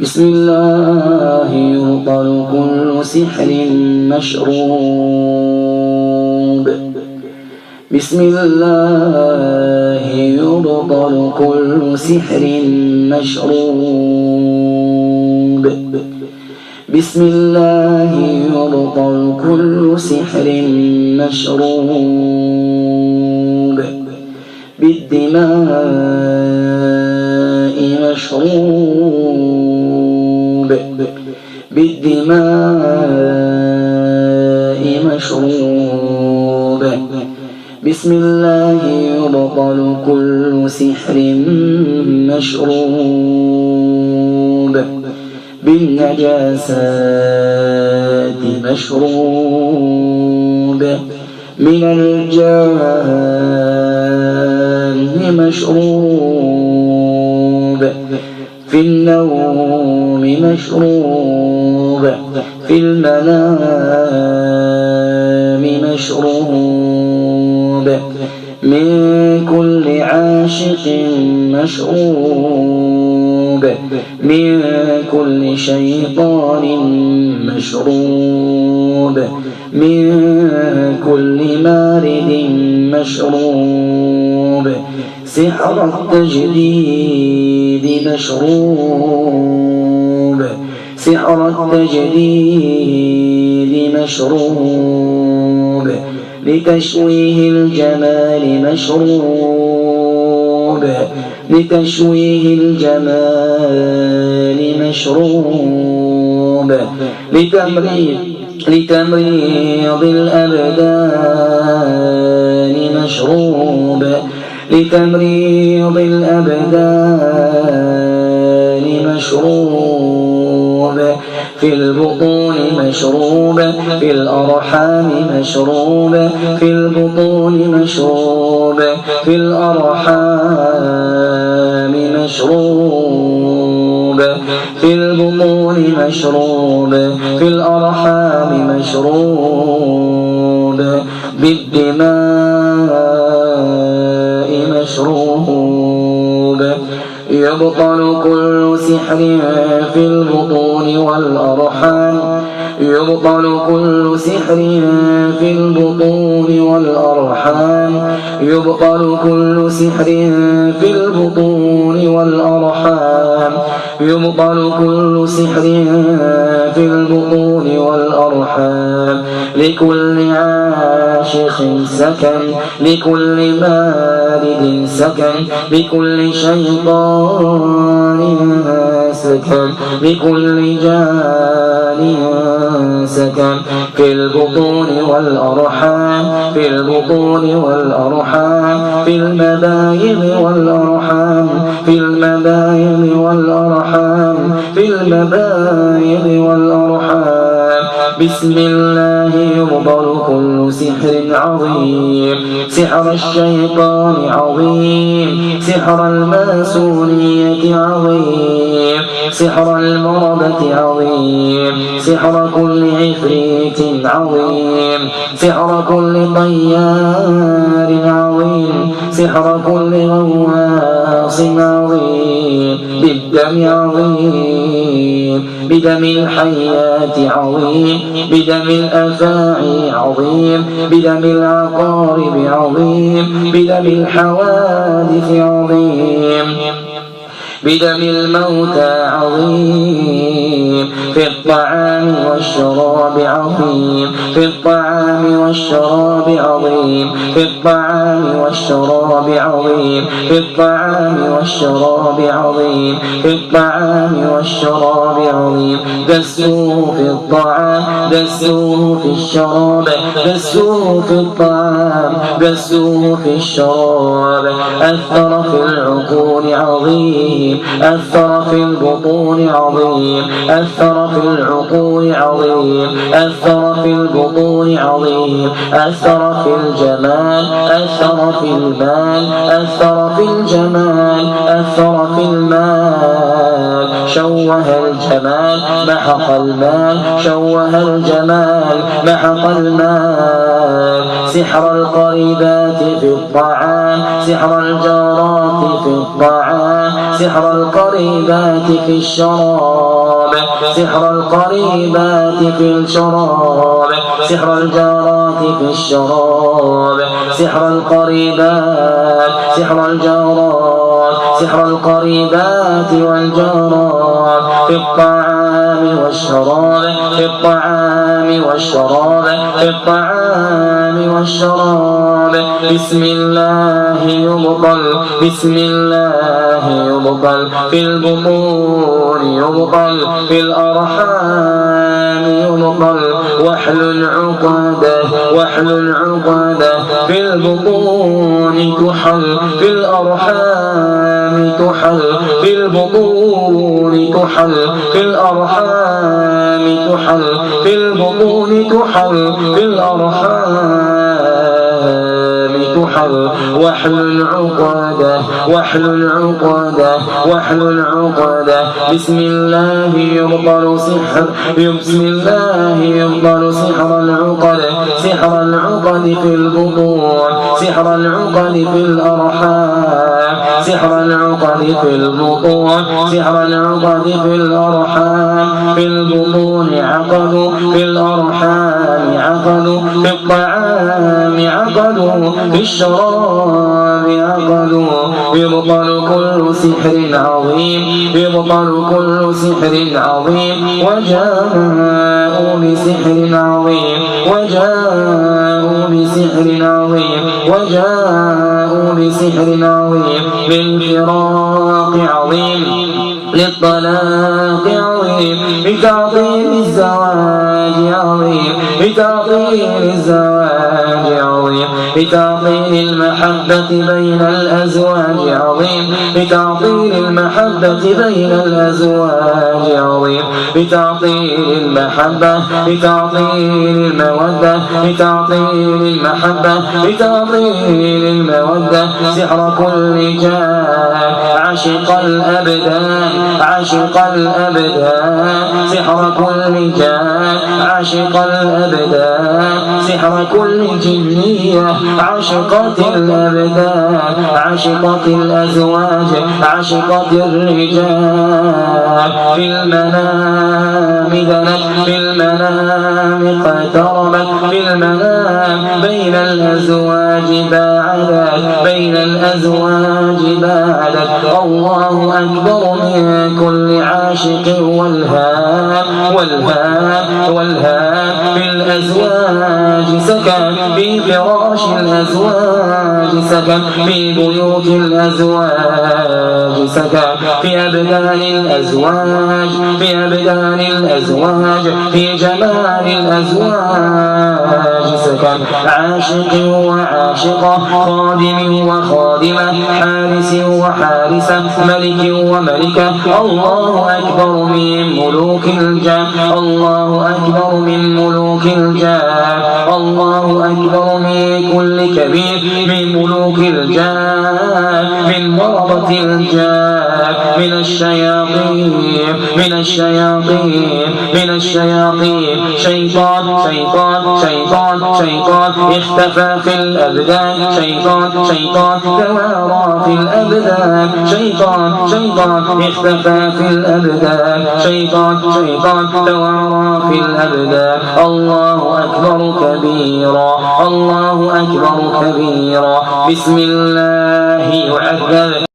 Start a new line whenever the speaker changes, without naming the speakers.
بسم الله يبطل كل سحر مشروب. بسم الله يبطل كل سحر مشروب. بسم الله يبطل كل سحر مشروب. بالدماء مشروب. بالدماء مشروب. بسم الله يبطل كل سحر مشروب. بالنجاسات مشروب. من الجان مشروب. في النوم مشروب. في المنام مشروب. من كل عاشق مشروب. من كل شيطان مشروب. من كل مارد مشروب. سحر التجديد مشروب. سحر التجديد مشروب. لتشويه الجمال مشروب. لتشويه الجمال مشروب. لتمريض الأبدان مشروب. لتمريض الأبدان مشروب. في البطون مشروب. في الأرحام مشروب. في البطون مشروب. في الأرحام مشروب. في البطون مشروب. في الأرحام مشروب. بالدماء مشروب. يبطل كل سحر في البطون والأرحام. يبطل كل سحر في البطون والأرحام. يبطل كل سحر في البطون والأرحام. يبطل كل سحر في البطون والأرحام. لكل عاشق سكن. لكل مارد سكن. لكل شيطان سكن. لكل جان سكن. في البطون والأرحام. في البطون والأرحام. في المبايض والأرحام. في المبايض والأرحام. في المبايض والأرحام. بسم الله يبطل كل سحر عظيم. سحر الشيطان عظيم. سحر الماسونية عظيم. سحر المردة عظيم. سحر كل عفريت عظيم. سحر كل طيار عظيم. سحر كل غواص عظيم. بالدم عظيم. بدم الحيات عظيم. بدم الأفاعي عظيم. بدم العقارب عظيم. بدم الحوادث عظيم. بدم الموتى عظيم. في الطعام والشراب عظيم. في الطعام والشراب عظيم. في الطعام والشراب عظيم. في الطعام والشراب عظيم. في الطعام والشراب عظيم. دسوه في الطعام. دسوه في الشراب. دسوه في الطعام. دسوه في الشراب. أثر في العقول عظيم. أثر في البطون عظيم. أثر في العقول عظيم. أثر في البطون عظيم. أثر في الجمال. أثر في المال. أثر في الجمال. أثر في المال. شوه الجمال محق المال. شوه الجمال محق المال. سحر القريبات في الطعام. سحر الجارات في الطعام سحر القريبات في الشراب سحر القريبات في الشراب سحر الجارات في الشراب سحر القريبات سحر الجارات سحر القريبات والجارات في الطعام والشراب في الطعام والشراب في الطعام والشراب بسم الله يبطل بسم الله يبطل في البطون يبطل في الأرحام يبطل واحلل عقدة في البطون تحل في الأرحام تحل في البطون تحل في الأرحام تحل في البطون تحل في الأرحام تحل واحلل عقدة بسم الله يبطل سحر بسم الله يبطل سحر العقد في البطون سحر العقد في الأرحام سحر العقد في البطون سحر العقد في الأرحام في البطون عقد في الأرحام عقد في الطعام عقد في الشراب عقد يبطل كل سحر عظيم يبطل كل سحر عظيم وجاءوا بسحر عظيم وجاءوا بسحر عظيم وجاءوا بسحر عظيم للفراق عظيم للطلاق عظيم بتعطيل الزواج عظيم بتعطيل الزواج عظيم بتعطيل المحبة بين الأزواج عظيم بتعطيل المحبة بين الأزواج عظيم بتعطيل المحبة بتعطيل المودة بتعطيل المحبة بتعطيل المودة سحر كل جان عشق الأبدان عشق الأبدان سحر كل جان عشق الأبدان سحر كل جنية عشقت الأبدان عشقت الأزواج عشقت الرجال في المنام دنت في المنام اقتربت في المنام بين الأزواج باعدت بين الأزواج باعدت الله أكبر من كل عاشق والهام في الأزواج سكن في فراش الأزواج سكن في بيوت الأزواج سكن في أبدان الأزواج في أبدان الأزواج في جمال الأزواج سكن عاشق وعاشقة خادم وخادمة حارس وحارسة ملك وملكة الله أكبر من ملوك الجان الله أكبر من ملوك الجان الله أكبر من كل كبير من ملوك الجان من مرضة الجان من الشياطين من الشياطين من الشياطين شيطان شيطان شيطان شيطان اختفى في الأبدان شيطان شيطان توارى في الأبدان شيطان شيطان اختفى في الأبدان شيطان شيطان توارى في الأبدان الله أكبر كبيرا الله أكبر كبيرا بسم الله يعذب